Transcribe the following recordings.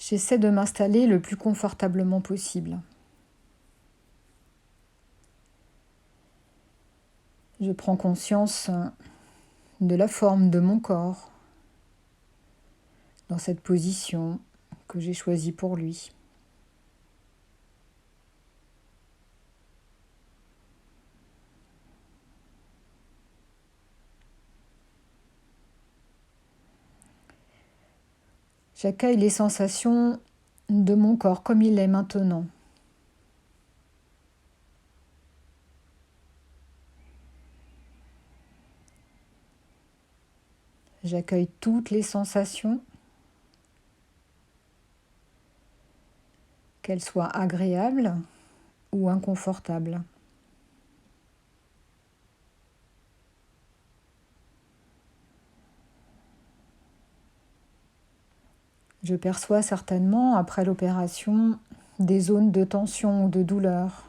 J'essaie de m'installer le plus confortablement possible. Je prends conscience de la forme de mon corps dans cette position que j'ai choisie pour lui. J'accueille les sensations de mon corps comme il est maintenant. J'accueille toutes les sensations, qu'elles soient agréables ou inconfortables. Je perçois certainement, après l'opération, des zones de tension ou de douleur.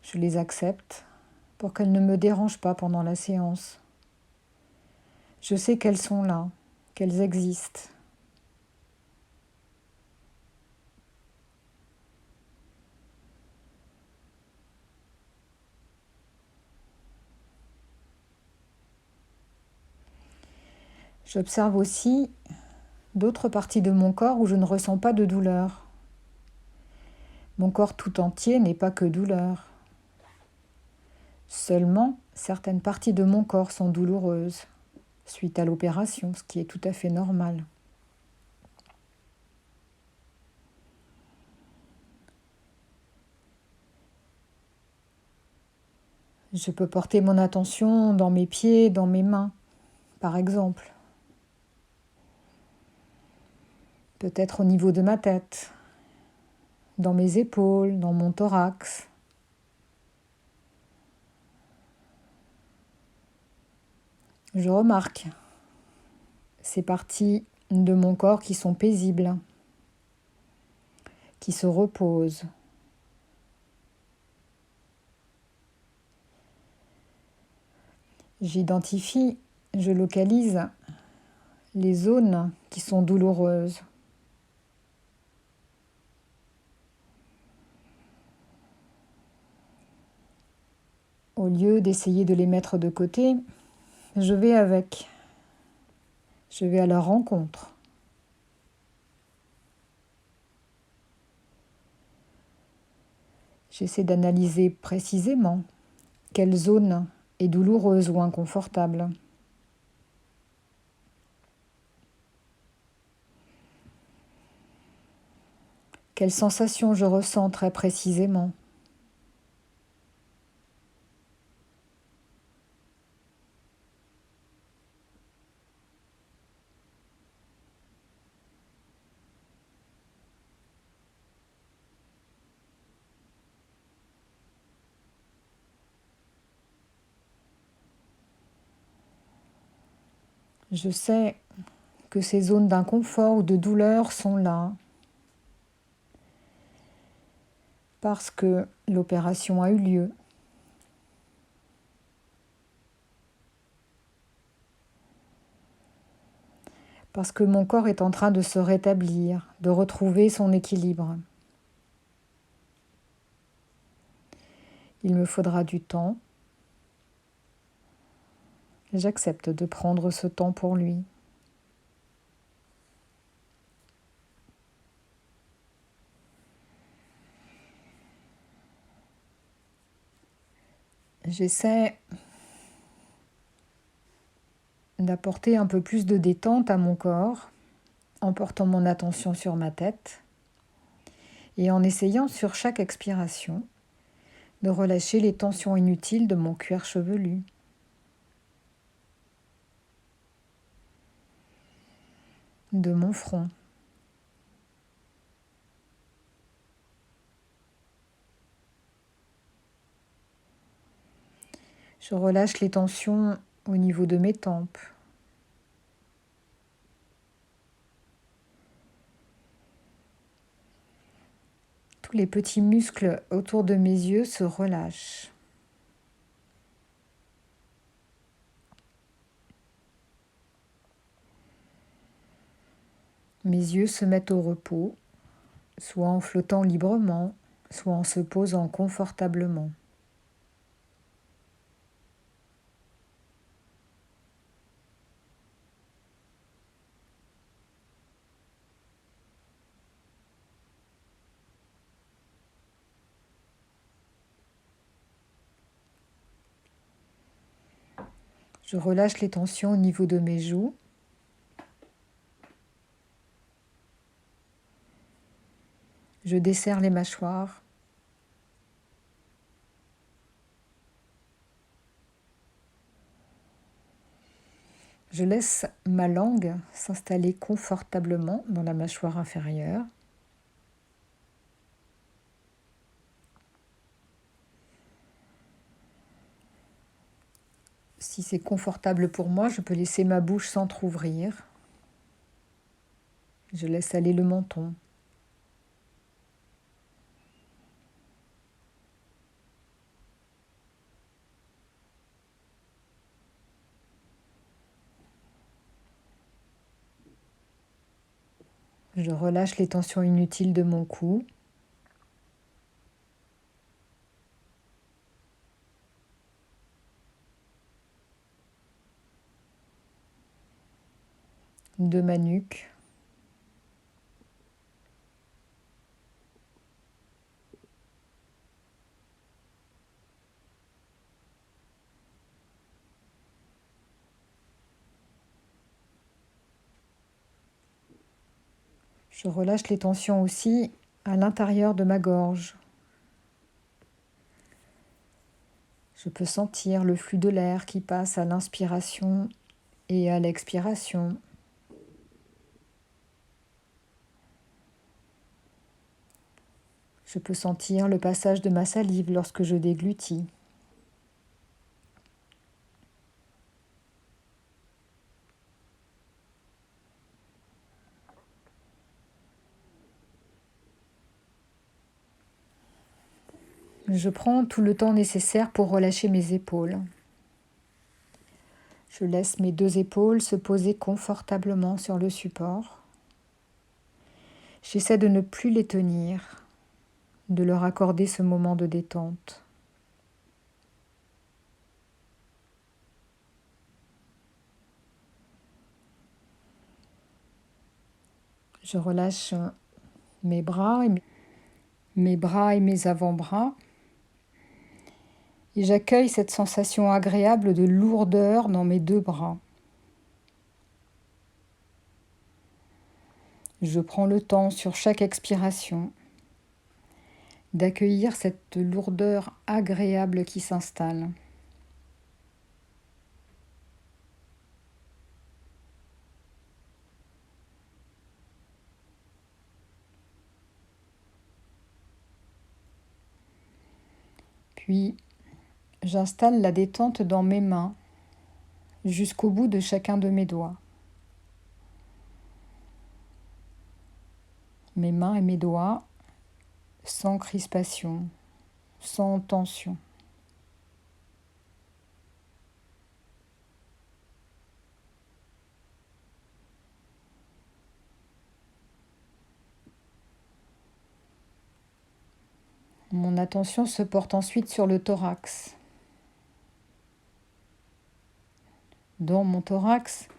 Je les accepte pour qu'elles ne me dérangent pas pendant la séance. Je sais qu'elles sont là, qu'elles existent. J'observe aussi d'autres parties de mon corps où je ne ressens pas de douleur. Mon corps tout entier n'est pas que douleur. Seulement, certaines parties de mon corps sont douloureuses suite à l'opération, ce qui est tout à fait normal. Je peux porter mon attention dans mes pieds, dans mes mains, par exemple. Peut-être au niveau de ma tête, dans mes épaules, dans mon thorax. Je remarque ces parties de mon corps qui sont paisibles, qui se reposent. J'identifie, je localise les zones qui sont douloureuses. Au lieu d'essayer de les mettre de côté, je vais avec. Je vais à leur rencontre. J'essaie d'analyser précisément quelle zone est douloureuse ou inconfortable. Quelles sensations je ressens très précisément. Je sais que ces zones d'inconfort ou de douleur sont là parce que l'opération a eu lieu. Parce que mon corps est en train de se rétablir, de retrouver son équilibre. Il me faudra du temps. J'accepte de prendre ce temps pour lui. J'essaie d'apporter un peu plus de détente à mon corps en portant mon attention sur ma tête et en essayant sur chaque expiration de relâcher les tensions inutiles de mon cuir chevelu. De mon front. Je relâche les tensions au niveau de mes tempes. Tous les petits muscles autour de mes yeux se relâchent. mes yeux se mettent au repos, soit en flottant librement, soit en se posant confortablement. Je relâche les tensions au niveau de mes joues. Je desserre les mâchoires. Je laisse ma langue s'installer confortablement dans la mâchoire inférieure. Si c'est confortable pour moi, je peux laisser ma bouche s'entrouvrir. Je laisse aller le menton. Je relâche les tensions inutiles de mon cou. De ma nuque. Je relâche les tensions aussi à l'intérieur de ma gorge. Je peux sentir le flux de l'air qui passe à l'inspiration et à l'expiration. Je peux sentir le passage de ma salive lorsque je déglutis. Je prends tout le temps nécessaire pour relâcher mes épaules. Je laisse mes deux épaules se poser confortablement sur le support. J'essaie de ne plus les tenir, de leur accorder ce moment de détente. Je relâche mes bras et mes avant-bras. Et j'accueille cette sensation agréable de lourdeur dans mes deux bras. Je prends le temps sur chaque expiration d'accueillir cette lourdeur agréable qui s'installe. Puis, j'installe la détente dans mes mains jusqu'au bout de chacun de mes doigts. Mes mains et mes doigts sans crispation, sans tension. Mon attention se porte ensuite sur le thorax. Dans mon thorax,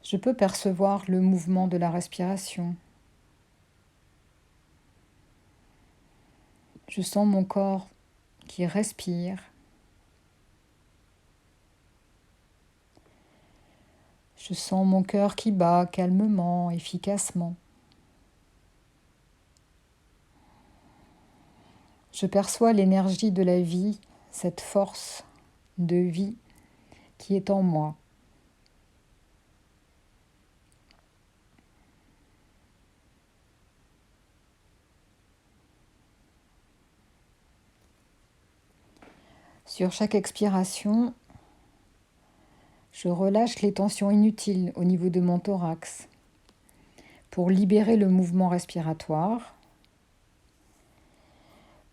je peux percevoir le mouvement de la respiration. Je sens mon corps qui respire. Je sens mon cœur qui bat calmement, efficacement. Je perçois l'énergie de la vie, cette force de vie qui est en moi. Sur chaque expiration, je relâche les tensions inutiles au niveau de mon thorax pour libérer le mouvement respiratoire,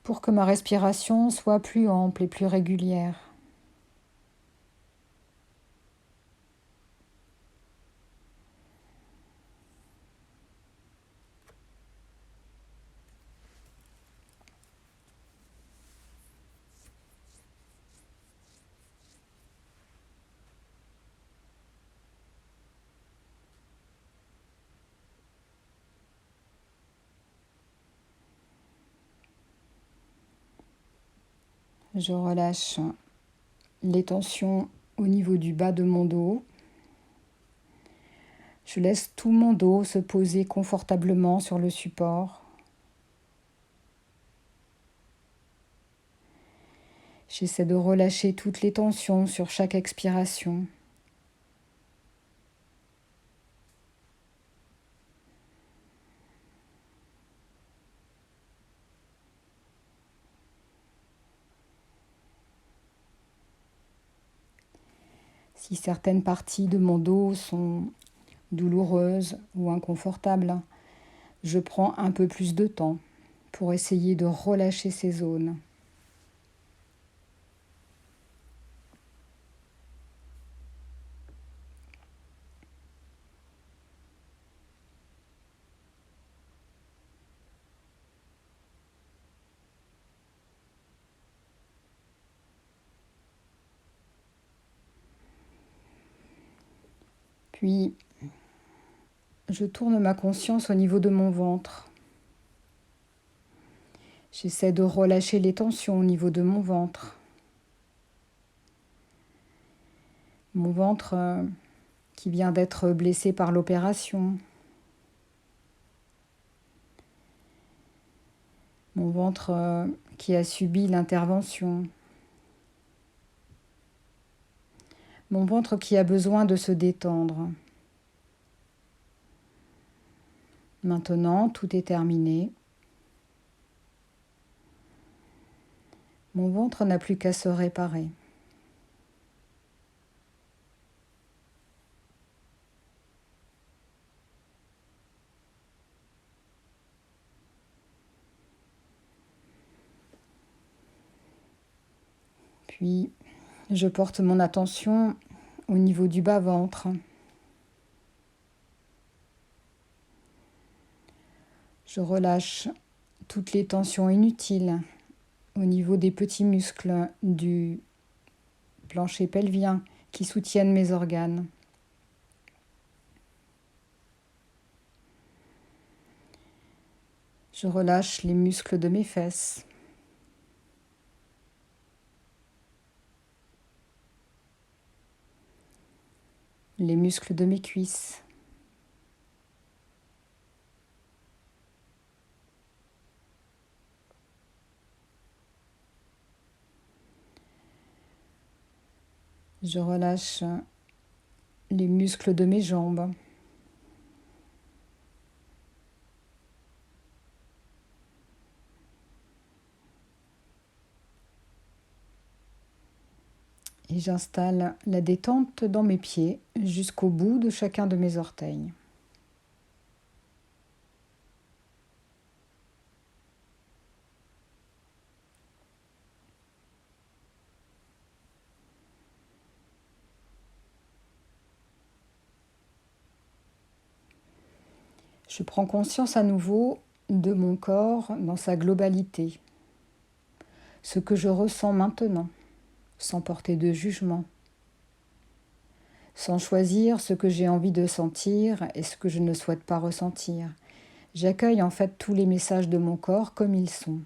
pour que ma respiration soit plus ample et plus régulière. Je relâche les tensions au niveau du bas de mon dos. Je laisse tout mon dos se poser confortablement sur le support. J'essaie de relâcher toutes les tensions sur chaque expiration. Si certaines parties de mon dos sont douloureuses ou inconfortables, je prends un peu plus de temps pour essayer de relâcher ces zones. Puis, je tourne ma conscience au niveau de mon ventre. J'essaie de relâcher les tensions au niveau de mon ventre. Mon ventre qui vient d'être blessé par l'opération. Mon ventre qui a subi l'intervention. Mon ventre qui a besoin de se détendre. Maintenant, tout est terminé. Mon ventre n'a plus qu'à se réparer. Puis, je porte mon attention au niveau du bas-ventre. Je relâche toutes les tensions inutiles au niveau des petits muscles du plancher pelvien qui soutiennent mes organes. Je relâche les muscles de mes fesses. Les muscles de mes cuisses. Je relâche les muscles de mes jambes. Et j'installe la détente dans mes pieds jusqu'au bout de chacun de mes orteils. Je prends conscience à nouveau de mon corps dans sa globalité, ce que je ressens maintenant, sans porter de jugement, sans choisir ce que j'ai envie de sentir et ce que je ne souhaite pas ressentir. J'accueille en fait tous les messages de mon corps comme ils sont.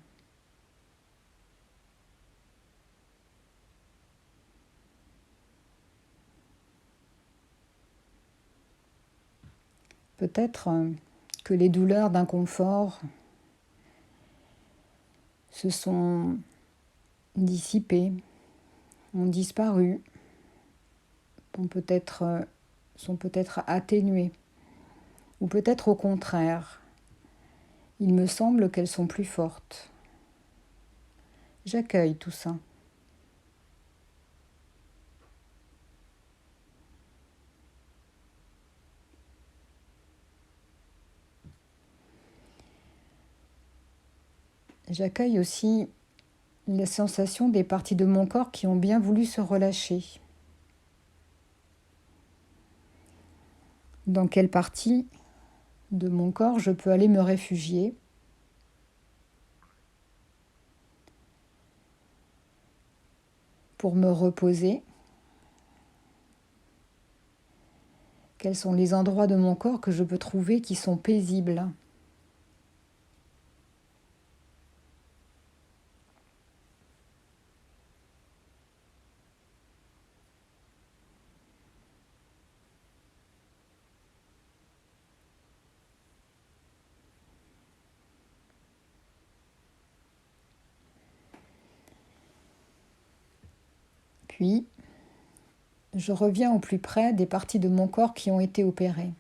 Peut-être que les douleurs d'inconfort se sont dissipées, ont disparu, sont peut-être atténuées, ou peut-être au contraire, il me semble qu'elles sont plus fortes. J'accueille tout ça. J'accueille aussi la sensation des parties de mon corps qui ont bien voulu se relâcher. Dans quelle partie de mon corps je peux aller me réfugier pour me reposer? Quels sont les endroits de mon corps que je peux trouver qui sont paisibles? Puis, je reviens au plus près des parties de mon corps qui ont été opérées.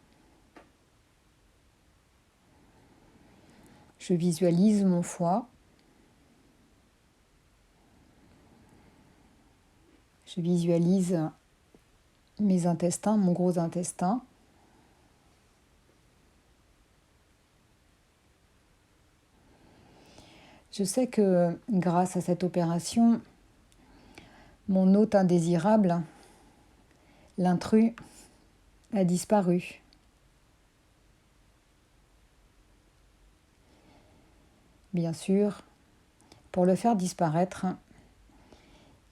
Je visualise mon foie. Je visualise mes intestins, mon gros intestin. Je sais que grâce à cette opération, mon hôte indésirable, l'intrus, a disparu. Bien sûr, pour le faire disparaître,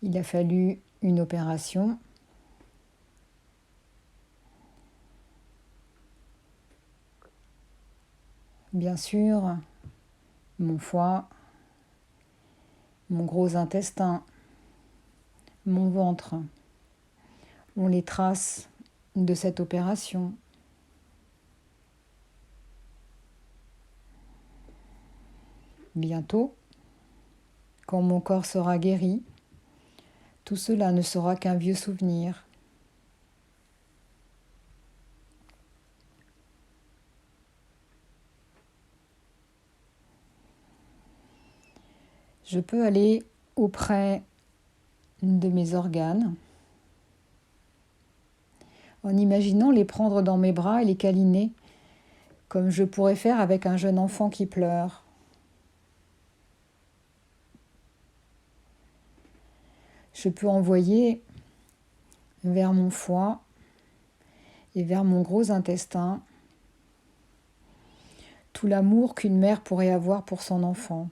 il a fallu une opération. Bien sûr, mon foie, mon gros intestin, mon ventre ont les traces de cette opération. Bientôt, quand mon corps sera guéri, tout cela ne sera qu'un vieux souvenir. Je peux aller auprès de mes organes en imaginant les prendre dans mes bras et les câliner, comme je pourrais faire avec un jeune enfant qui pleure. Je peux envoyer vers mon foie et vers mon gros intestin tout l'amour qu'une mère pourrait avoir pour son enfant.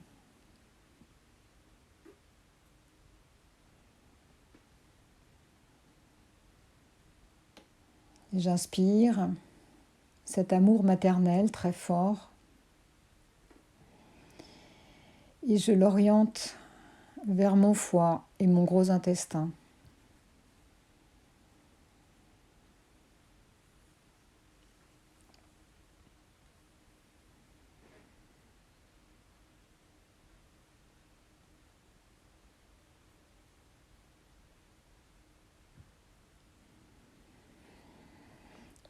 J'inspire cet amour maternel très fort et je l'oriente vers mon foie et mon gros intestin.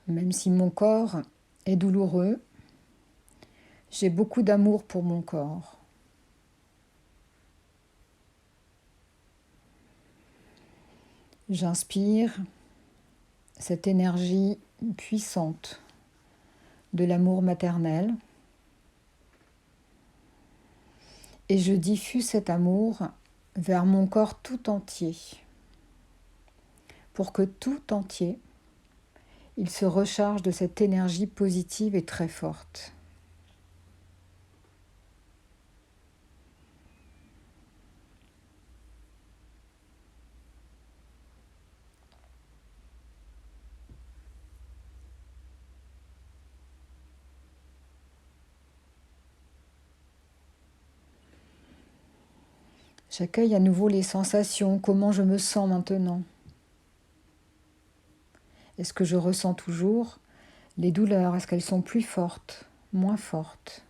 Même si mon corps est douloureux, j'ai beaucoup d'amour pour mon corps. J'inspire cette énergie puissante de l'amour maternel et je diffuse cet amour vers mon corps tout entier pour que tout entier il se recharge de cette énergie positive et très forte. J'accueille à nouveau les sensations, comment je me sens maintenant. Est-ce que je ressens toujours les douleurs? Est-ce qu'elles sont plus fortes, moins fortes?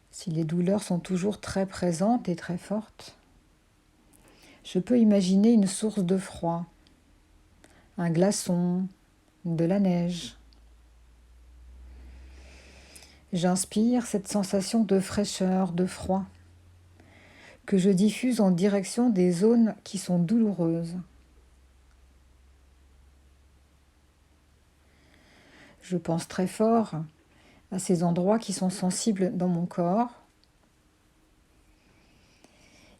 Si les douleurs sont toujours très présentes et très fortes, je peux imaginer une source de froid, un glaçon, de la neige. J'inspire cette sensation de fraîcheur, de froid, que je diffuse en direction des zones qui sont douloureuses. Je pense très fort à ces endroits qui sont sensibles dans mon corps.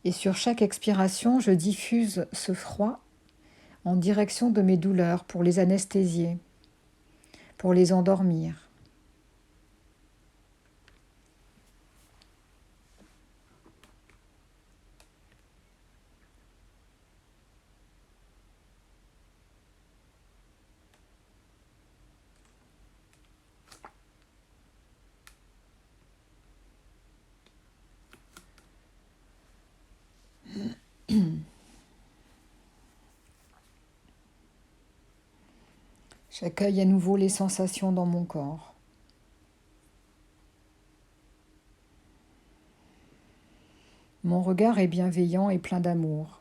Et sur chaque expiration, je diffuse ce froid en direction de mes douleurs pour les anesthésier, pour les endormir. J'accueille à nouveau les sensations dans mon corps. Mon regard est bienveillant et plein d'amour.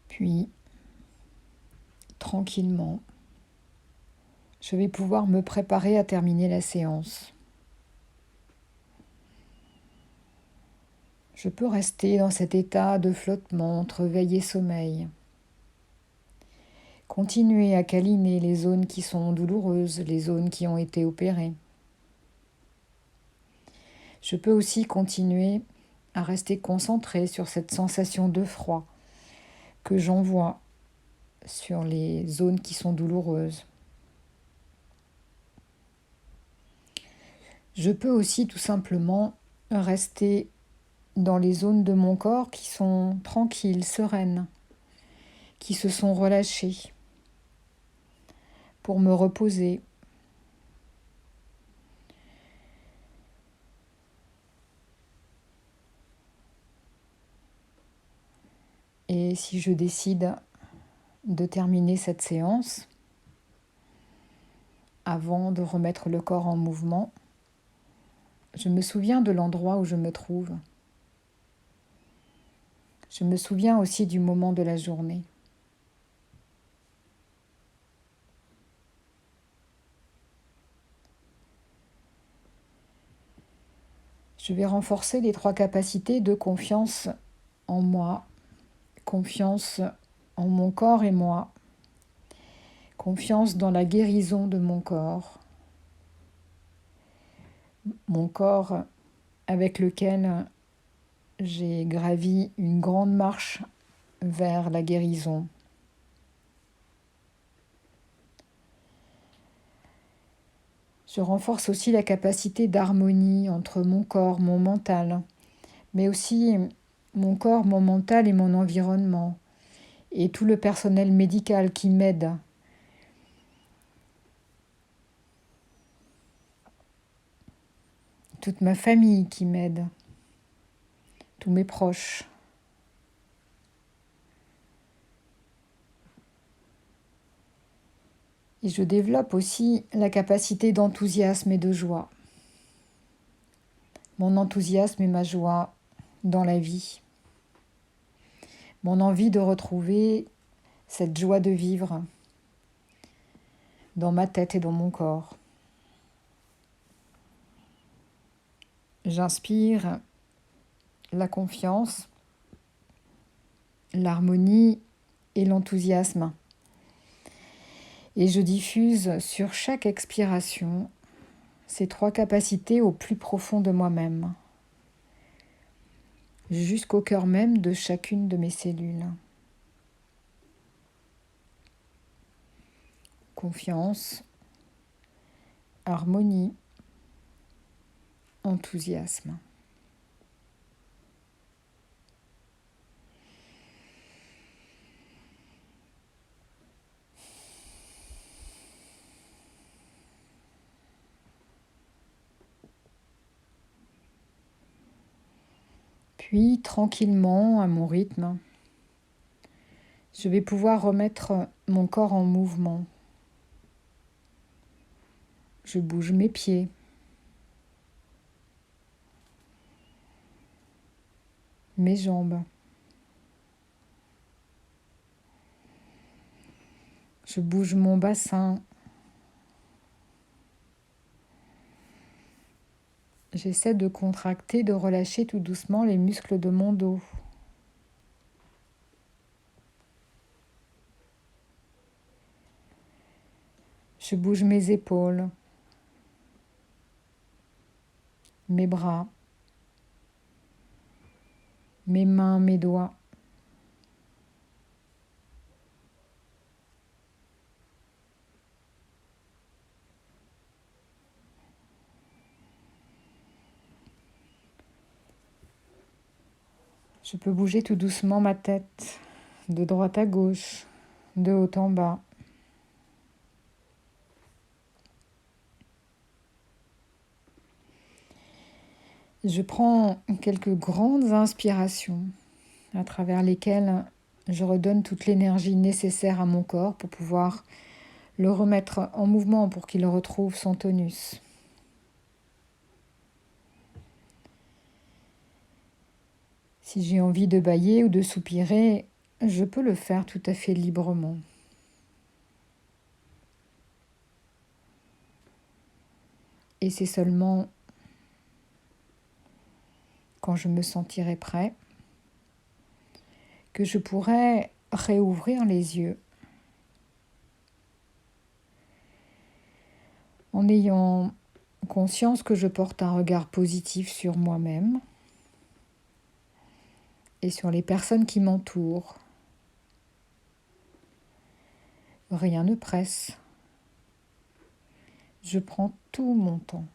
Puis, tranquillement, je vais pouvoir me préparer à terminer la séance. Je peux rester dans cet état de flottement entre veille et sommeil. Continuer à câliner les zones qui sont douloureuses, les zones qui ont été opérées. Je peux aussi continuer à rester concentré sur cette sensation de froid que j'envoie sur les zones qui sont douloureuses. Je peux aussi tout simplement rester dans les zones de mon corps qui sont tranquilles, sereines, qui se sont relâchées pour me reposer. Et si je décide de terminer cette séance, avant de remettre le corps en mouvement, je me souviens de l'endroit où je me trouve. Je me souviens aussi du moment de la journée. Je vais renforcer les 3 capacités de confiance en moi, confiance en mon corps et moi, confiance dans la guérison de mon corps avec lequel j'ai gravi une grande marche vers la guérison. Je renforce aussi la capacité d'harmonie entre mon corps, mon mental, mais aussi mon corps, mon mental et mon environnement, et tout le personnel médical qui m'aide. Toute ma famille qui m'aide, tous mes proches. Et je développe aussi la capacité d'enthousiasme et de joie. Mon enthousiasme et ma joie dans la vie. Mon envie de retrouver cette joie de vivre dans ma tête et dans mon corps. J'inspire la confiance, l'harmonie et l'enthousiasme. Et je diffuse sur chaque expiration ces 3 capacités au plus profond de moi-même, jusqu'au cœur même de chacune de mes cellules. Confiance, harmonie, enthousiasme. Puis, tranquillement, à mon rythme, je vais pouvoir remettre mon corps en mouvement. Je bouge mes pieds, mes jambes. Je bouge mon bassin. J'essaie de contracter, de relâcher tout doucement les muscles de mon dos. Je bouge mes épaules, mes bras, mes mains, mes doigts. Je peux bouger tout doucement ma tête, de droite à gauche, de haut en bas. Je prends quelques grandes inspirations à travers lesquelles je redonne toute l'énergie nécessaire à mon corps pour pouvoir le remettre en mouvement pour qu'il retrouve son tonus. Si j'ai envie de bâiller ou de soupirer, je peux le faire tout à fait librement. Et c'est seulement quand je me sentirai prêt que je pourrai réouvrir les yeux en ayant conscience que je porte un regard positif sur moi-même et sur les personnes qui m'entourent. Rien ne presse. Je prends tout mon temps.